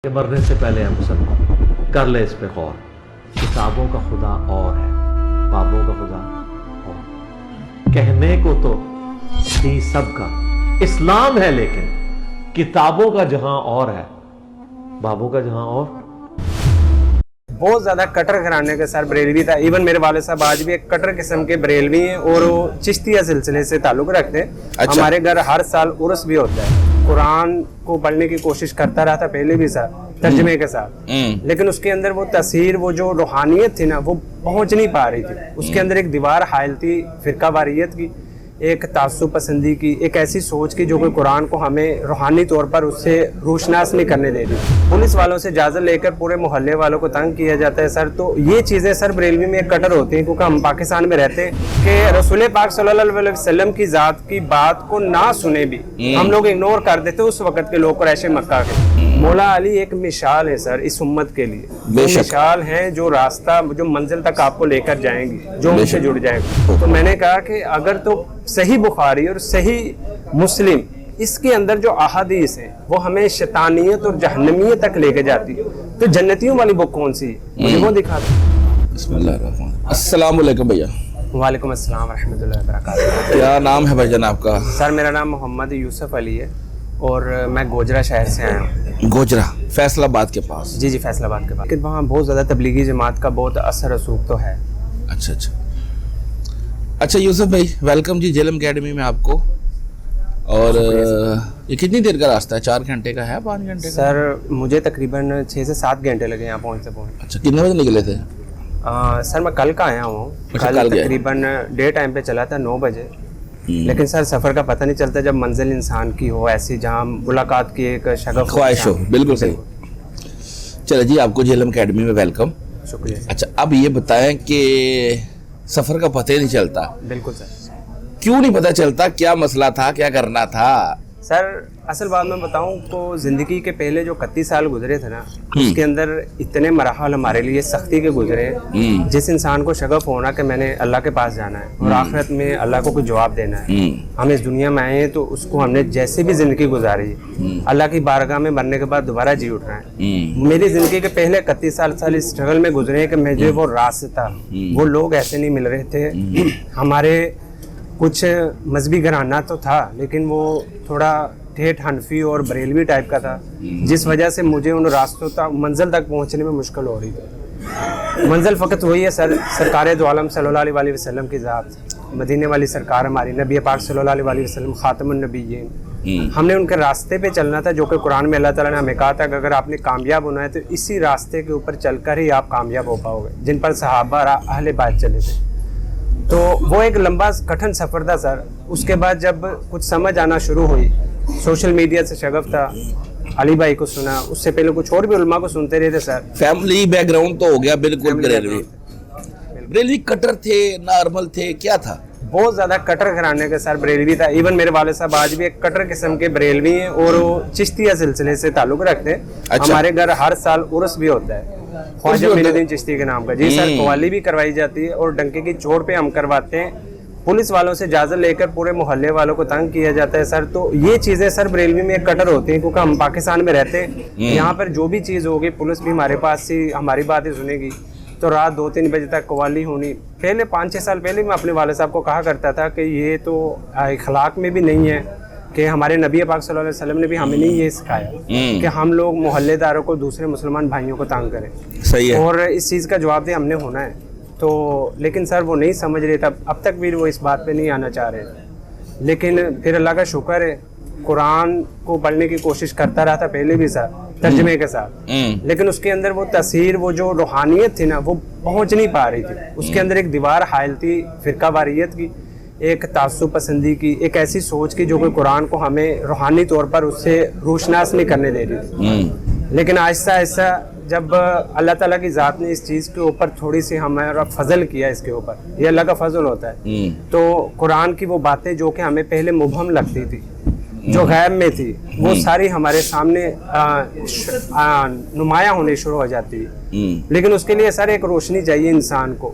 کہ مرنے سے پہلے ہم مسلمان کر لے اس پہ غور. کتابوں کا خدا اور ہے، بابوں کا خدا اور. کہنے کو تو دین سب کا اسلام ہے، لیکن کتابوں کا جہاں اور ہے، بابوں کا جہاں اور. بہت زیادہ کٹر گھرانے کا سر بریلوی تھا. ایون میرے والد صاحب آج بھی ایک کٹر قسم کے بریلوی ہیں اور وہ چشتیہ سلسلے سے تعلق رکھتے ہیں. ہمارے گھر ہر سال عرس بھی ہوتا ہے. قرآن کو پڑھنے کی کوشش کرتا رہا تھا پہلے بھی سر ترجمے کے ساتھ، لیکن اس کے اندر وہ تاثیر، وہ جو روحانیت تھی نا، وہ پہنچ نہیں پا رہی تھی. اس کے اندر ایک دیوار حائل تھی فرقہ واریت کی، ایک تعصب پسندی کی، ایک ایسی سوچ کی جو کہ قرآن کو ہمیں روحانی طور پر اس سے روشناس نہیں کرنے دے رہی. پولیس والوں سے اجازت لے کر پورے محلے والوں کو تنگ کیا جاتا ہے سر. تو یہ چیزیں سر بریلوی میں ایک کٹر ہوتی ہیں، کیونکہ ہم پاکستان میں رہتے ہیں کہ رسول پاک صلی اللہ علیہ وسلم کی ذات کی بات کو نہ سنے بھی ہم لوگ اگنور کر دیتے اس وقت کے لوگ قریش مکہ کے. مولا علی ایک مثال ہے سر اس امت کے لیے، وہ مثال ہے جو راستہ، جو منزل تک آپ کو لے کر جائیں گی، جو ان سے جڑ جائے گا. تو میں نے کہا کہ اگر تو صحیح بخاری اور صحیح مسلم اس کے اندر جو احادیث ہیں وہ ہمیں شیطانیت اور جہنمیت تک لے کے جاتی ہے، تو جنتیوں والی بک کون سی ہے؟ مجھے وہ دکھا دو. بسم اللہ الرحمن الرحیم. السلام علیکم بھیا. وعلیکم السلام ورحمۃ اللہ وبرکاتہ. کیا نام ہے بھائی جان آپ کا؟ سر میرا نام محمد یوسف علی ہے اور میں گوجرا شہر سے آیا ہوں. گوجرا فیصل آباد کے پاس؟ جی فیصل آباد کے پاس. کہ وہاں بہت زیادہ تبلیغی جماعت کا بہت اثر رسوخ تو ہے. اچھا یوسف بھائی، ویلکم جی جیلم اکیڈمی میں آپ کو. اور یہ کتنی دیر کا راستہ ہے؟ 4 گھنٹے کا ہے، 5 گھنٹے کا؟ سر مجھے تقریباً 6 سے 7 گھنٹے لگے یہاں پہنچتے. اچھا، کتنے بجے نکلے تھے؟ سر میں کل کا آیا ہوں. کل تقریباً ڈے ٹائم پہ چلا تھا 9 بجے. لیکن سر سفر کا پتہ نہیں چلتا جب منزل انسان کی ہو ایسی جہاں ملاقات کی ایک شغف خواہش ہو. بالکل صحیح. چلے جی، آپ کو جیلم اکیڈمی میں ویلکم. شکریہ. اچھا اب یہ بتائیں کہ سفر کا پتہ ہی نہیں چلتا. بالکل سر. کیوں نہیں پتہ چلتا؟ کیا مسئلہ تھا؟ کیا کرنا تھا؟ سر اصل بات میں بتاؤں تو زندگی کے پہلے جو 31 سال گزرے تھے نا، اس کے اندر اتنے مراحل ہمارے لیے سختی کے گزرے. جس انسان کو شغف ہونا کہ میں نے اللہ کے پاس جانا ہے اور آخرت میں اللہ کو کوئی جواب دینا ہے، ہم اس دنیا میں آئے ہیں تو اس کو ہم نے جیسے بھی زندگی گزاری اللہ کی بارگاہ میں مرنے کے بعد دوبارہ جی اٹھنا ہے. میری زندگی کے پہلے 31 سال اس اسٹرگل میں گزرے ہیں کہ مجھے وہ راستہ، وہ لوگ ایسے نہیں مل رہے تھے. ہمارے کچھ مذہبی گھرانہ تو تھا لیکن وہ تھوڑا ٹھیٹھ حنفی اور بریلوی ٹائپ کا تھا، جس وجہ سے مجھے ان راستوں تک منزل تک پہنچنے میں مشکل ہو رہی تھی. منزل فقط وہی ہے سر، سرکار دو عالم صلی اللہ علیہ وسلم کی ذات، مدینے والی سرکار ہماری نبی پاک صلی اللہ علیہ وسلم خاتم النبیین. ہم نے ان کے راستے پہ چلنا تھا جو کہ قرآن میں اللہ تعالیٰ نے ہمیں کہا تھا کہ اگر آپ نے کامیاب ہونا ہے تو اسی راستے کے اوپر چل کر ہی آپ کامیاب ہو پاؤ گے، جن پر صحابہ اہل بیت چلے تھے. تو وہ ایک لمبا کٹھن سفر تھا سر. اس کے بعد جب کچھ سمجھ آنا شروع ہوئی، سوشل میڈیا سے شغف تھا، علی بھائی کو سنا، اس سے پہلے کچھ اور بھی علماء کو سنتے رہے تھے سر. فیملی بیک گراؤنڈ تو ہو گیا بالکل. بریلوی کٹر تھے، نارمل تھے، کیا تھا؟ بہت زیادہ کٹر گھرانے کا سر بریلوی تھا. ایون میرے والد صاحب آج بھی ایک کٹر قسم کے بریلوی ہیں اور وہ چشتیہ سلسلے سے تعلق رکھتے ہیں. ہمارے گھر ہر سال عرس بھی ہوتا ہے خواجہ معین الدین چشتی کے نام کا. جی سر، قوالی بھی کروائی جاتی ہے اور ڈنکے کی چوٹ پہ ہم کرواتے ہیں. پولیس والوں سے اجازت لے کر پورے محلے والوں کو تنگ کیا جاتا ہے سر. تو یہ چیزیں سر بریلوی میں ایک کٹر ہوتی ہیں کیونکہ ہم پاکستان میں رہتے ہیں. یہاں پر جو بھی چیز ہوگی پولیس بھی ہمارے پاس ہی ہماری باتیں سنے گی. تو رات 2-3 بجے تک قوالی ہونی. پہلے 5-6 سال پہلے میں اپنے والد صاحب کو کہا کرتا تھا کہ یہ تو اخلاق میں بھی نہیں ہے کہ ہمارے نبی پاک صلی اللہ علیہ وسلم نے بھی ہمیں نہیں یہ سکھایا کہ ہم لوگ محلے داروں کو، دوسرے مسلمان بھائیوں کو تنگ کریں. صحیح ہے. اور اس چیز کا جواب دہ ہم نے ہونا ہے. تو لیکن سر وہ نہیں سمجھ رہے تھا، اب تک بھی وہ اس بات پہ نہیں آنا چاہ رہے. لیکن پھر اللہ کا شکر ہے، قرآن کو پڑھنے کی کوشش کرتا رہا تھا پہلے بھی سر ترجمے کے ساتھ، لیکن اس کے اندر وہ تاثیر، وہ جو روحانیت تھی نا، وہ پہنچ نہیں پا رہی تھی. اس کے اندر ایک دیوار حائل تھی فرقہ واریت کی، ایک تعصب پسندی کی، ایک ایسی سوچ کی جو کہ قرآن کو ہمیں روحانی طور پر اس سے روشناس نہیں کرنے دے رہی تھی. لیکن آہستہ آہستہ جب اللہ تعالیٰ کی ذات نے اس چیز کے اوپر تھوڑی سی ہمارا فضل کیا، اس کے اوپر یہ اللہ کا فضل ہوتا ہے. تو قرآن کی وہ باتیں جو کہ ہمیں پہلے مبہم لگتی تھی، جو غیب میں تھی، وہ ساری ہمارے سامنے نمایاں ہونے شروع ہو جاتی ہے. لیکن اس کے لیے سر ایک روشنی چاہیے انسان کو.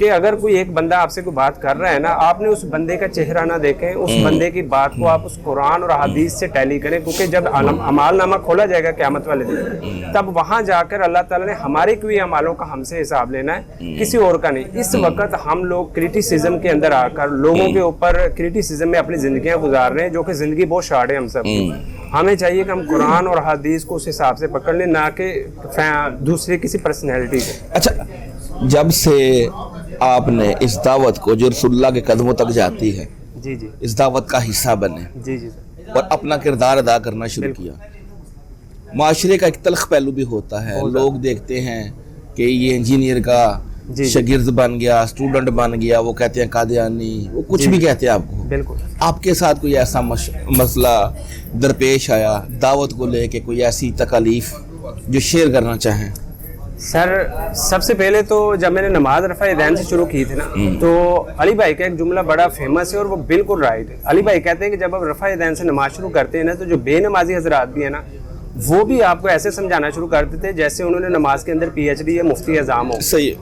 کہ اگر کوئی ایک بندہ آپ سے کوئی بات کر رہا ہے نا, آپ نے اس بندے کا چہرہ نہ دیکھیں, اس بندے کی بات کو آپ اس قرآن اور حدیث سے ٹیلی کریں, کیونکہ جب اعمال نامہ کھولا جائے گا قیامت والے دن, تب وہاں جا کر اللہ تعالیٰ نے ہمارے کوئی اعمالوں کا ہم سے حساب لینا ہے, کسی اور کا نہیں. اس وقت ہم لوگ کرٹیسزم کے اندر آ کر لوگوں کے اوپر کرٹیسزم میں اپنی زندگیاں گزار رہے ہیں, جو کہ زندگی بہت شارٹ ہے ہم سب کی. ہمیں چاہیے کہ ہم قرآن اور حدیث کو اس حساب سے پکڑ لیں, نہ کہ دوسرے کسی پرسنالٹی کو. اچھا, جب سے آپ نے اس دعوت کو جو رسول اللہ کے قدموں تک جاتی ہے, جی جی اس دعوت کا حصہ بنے جی جی سر, اور اپنا کردار ادا کرنا شروع کیا, معاشرے کا ایک تلخ پہلو بھی ہوتا ہے. لوگ دیکھتے ہیں کہ یہ انجینئر کا شاگرد بن گیا, اسٹوڈنٹ بن گیا, وہ کہتے ہیں قادیانی, وہ کچھ بھی کہتے ہیں آپ کو. بالکل. آپ کے ساتھ کوئی ایسا مسئلہ درپیش آیا دعوت کو لے کے, کوئی ایسی تکالیف جو شیئر کرنا چاہیں؟ سر سب سے پہلے تو جب میں نے نماز رفع یدین سے شروع کی تھی نا, تو علی بھائی کا ایک جملہ بڑا فیمس ہے اور وہ بالکل رائٹ ہے. علی بھائی کہتے ہیں کہ جب آپ رفع یدین سے نماز شروع کرتے ہیں نا, تو جو بے نمازی حضرات بھی ہیں نا, وہ بھی آپ کو ایسے سمجھانا شروع کرتے تھے جیسے انہوں نے نماز کے اندر پی ایچ ڈی یا مفتی اعظم ہو. صحیح.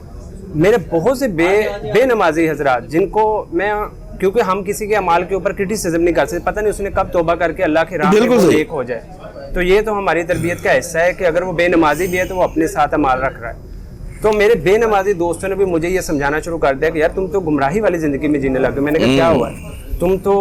میرے بہت سے بے نمازی حضرات, جن کو میں, کیونکہ ہم کسی کے اعمال کے اوپر کرٹیسزم نہیں کر سکتے, پتہ نہیں اس نے کب توبہ کر کے اللہ کی راہ میں نیک ہو جائے. تو یہ تو ہماری تربیت کا حصہ ہے کہ اگر وہ بے نمازی بھی ہے تو وہ اپنے ساتھ اعمال رکھ رہا ہے. تو میرے بے نمازی دوستوں نے بھی مجھے یہ سمجھانا شروع کر دیا کہ یار تم تو گمراہی والی زندگی میں جینے لگے. میں نے کہا کیا ہوا ہے, تم تو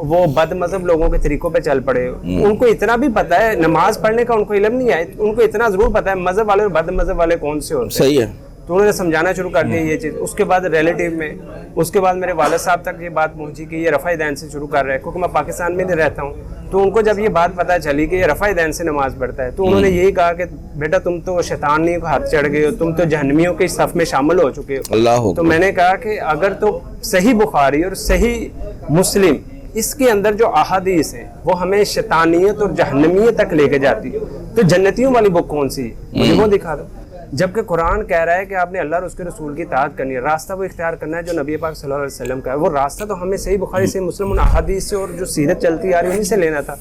وہ بد مذہب لوگوں کے طریقوں پہ چل پڑے. ان کو اتنا بھی پتا ہے, نماز پڑھنے کا ان کو علم نہیں ہے, ان کو اتنا ضرور پتا ہے مذہب والے اور بد مذہب والے کون سے ہوتے ہیں. صحیح ہے. تو انہوں نے سمجھانا شروع کر دیا یہ چیز. اس کے بعد ریلیٹیو میں, اس کے بعد میرے والد صاحب تک یہ بات پہنچی کہ یہ رفع یدین سے شروع کر رہے ہیں, کیونکہ میں پاکستان میں نہیں رہتا ہوں. تو ان کو جب یہ بات پتہ چلی کہ یہ رفع یدین سے نماز پڑھتا ہے, تو انہوں نے یہی کہا کہ بیٹا تم تو شیطانی کو ہاتھ چڑھ گئے ہو, تم تو جہنمیوں کے صف میں شامل ہو چکے ہو. اللہ. تو میں نے کہا کہ اگر تو صحیح بخاری اور صحیح مسلم, اس کے اندر جو احادیث ہیں وہ ہمیں شیطانیت اور جہنمیت تک لے کے جاتی ہے, تو جنتیوں والی بک کون سی ہے, مجھے وہ دکھا دو. جبکہ قرآن کہہ رہا ہے کہ آپ نے اللہ اور اس کے رسول کی اطاعت کرنی ہے, راستہ وہ اختیار کرنا ہے جو نبی پاک صلی اللہ علیہ وسلم کا ہے. وہ راستہ تو ہمیں صحیح بخاری سے مسلم ان احادیث سے اور جو سیرت چلتی آ رہی ہے انہیں سے لینا تھا.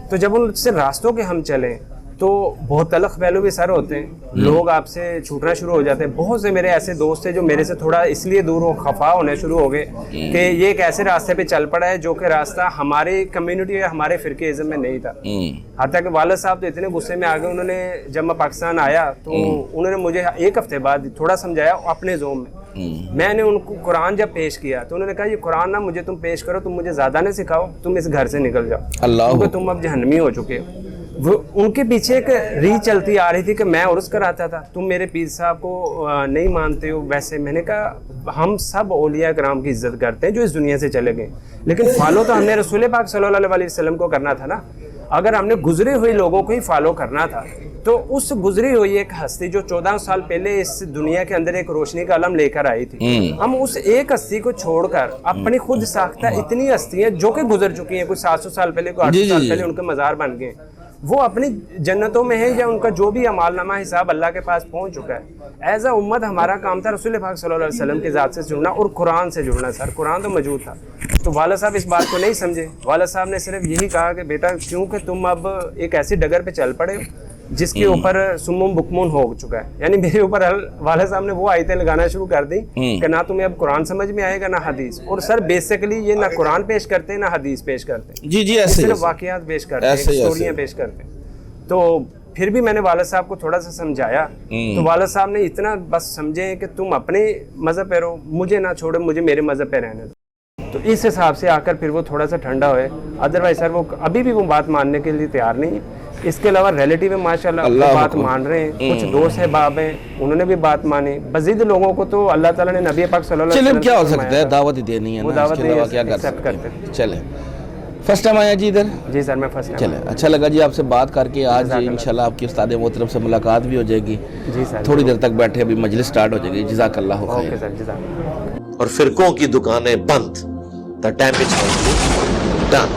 تو جب ان سے راستوں کے ہم چلیں تو بہت تلخ پہلو بھی سر ہوتے ہیں, لوگ آپ سے چھوٹنا شروع ہو جاتے ہیں. بہت سے میرے ایسے دوست ہیں جو میرے سے تھوڑا اس لیے دور ہو, خفا ہونے شروع ہو گئے کہ یہ ایک ایسے راستے پہ چل پڑا ہے جو کہ راستہ ہماری کمیونٹی یا ہمارے فرقے ازم میں نہیں تھا. حتیٰ کہ والد صاحب تو اتنے غصے میں آ گئے, انہوں نے جب میں پاکستان آیا تو انہوں نے مجھے ایک ہفتے بعد تھوڑا سمجھایا اپنے زوم میں. میں نے ان کو قرآن جب پیش کیا تو انہوں نے کہا یہ قرآن نہ مجھے تم پیش کرو, تم مجھے زیادہ نہ سکھاؤ, تم اس گھر سے نکل جاؤ, کیونکہ تم اب جہنمی ہو چکے ہو. وہ ان کے پیچھے ایک ری چلتی آ رہی تھی کہ میں عرس کراتا تھا, تم میرے پیر صاحب کو نہیں مانتے ہو. ویسے میں نے کہا ہم سب اولیاء کرام کی عزت کرتے ہیں جو اس دنیا سے چلے گئے, لیکن فالو تو ہم نے رسول پاک صلی اللہ علیہ وسلم کو کرنا تھا نا. اگر ہم نے گزرے ہوئے لوگوں کو ہی فالو کرنا تھا تو اس گزری ہوئی ایک ہستی جو 14 سال پہلے اس دنیا کے اندر ایک روشنی کا علم لے کر آئی تھی, ہم اس ایک ہستی کو چھوڑ کر اپنی خود ساختہ اتنی ہستیاں جو کہ گزر چکی ہیں, کوئی 700 سال پہلے, کوئی 800 سال پہلے ان کے مزار بن گئے, وہ اپنی جنتوں میں ہے یا ان کا جو بھی اعمال نامہ حساب اللہ کے پاس پہنچ چکا ہے. ایز اے امت ہمارا کام تھا رسول پاک صلی اللہ علیہ وسلم کی ذات سے جڑنا اور قرآن سے جڑنا. سر قرآن تو موجود تھا. تو والد صاحب اس بات کو نہیں سمجھے. والد صاحب نے صرف یہی کہا کہ بیٹا کیونکہ تم اب ایک ایسی ڈگر پہ چل پڑے جس کے اوپر سمم بکمون ہو چکا ہے, یعنی میرے اوپر والد صاحب نے وہ آیتیں لگانا شروع کر دی کہ نہ تمہیں اب قرآن سمجھ میں آئے گا نہ حدیث. اور سر بیسیکلی یہ نہ قرآن پیش کرتے ہیں نہ حدیث پیش کرتے ہیں, جی جی ایسے صرف واقعات پیش کرتے ہیں, اسٹوریاں پیش کرتے ہیں. تو پھر بھی میں نے والد صاحب کو تھوڑا سا سمجھایا تو والد صاحب نے اتنا بس سمجھے کہ تم اپنے مذہب پہ رہو, مجھے نہ چھوڑے, مجھے میرے مذہب پہ رہنے دو. تو اس حساب سے آ کر پھر وہ تھوڑا سا ٹھنڈا ہوئے. ادروائز سر وہ ابھی بھی وہ بات ماننے کے لیے تیار نہیں ہے. اس کے علاوہ ریلیٹیو میں ماشاء اللہ بات مان رہے ہیں, کچھ دوست ہیں باب ہیں انہوں نے بھی بات مانی. مزید لوگوں کو تو اللہ تعالیٰ نے نبی پاک صلی اللہ علیہ وسلم کیا ہو سکتا ہے, دعوت ہی دینی ہے, وہ دعوت کیا کر سکتے ہیں. چلیں فرسٹ ٹائم آیا جی ادھر؟ جی سر میں فرسٹ ٹائم. چلیں اچھا لگا جی آپ سے بات کر کے. آج انشاءاللہ آپ کی استاد محترم سے ملاقات بھی ہو جائے گی. جی سر تھوڑی دیر تک بیٹھے, ابھی مجلس سٹارٹ ہو جائے گی. جزاک اللہ خیر. اوکے سر, جزاک اللہ. اور فرقوں کی دکانیں بند. The damage has been done.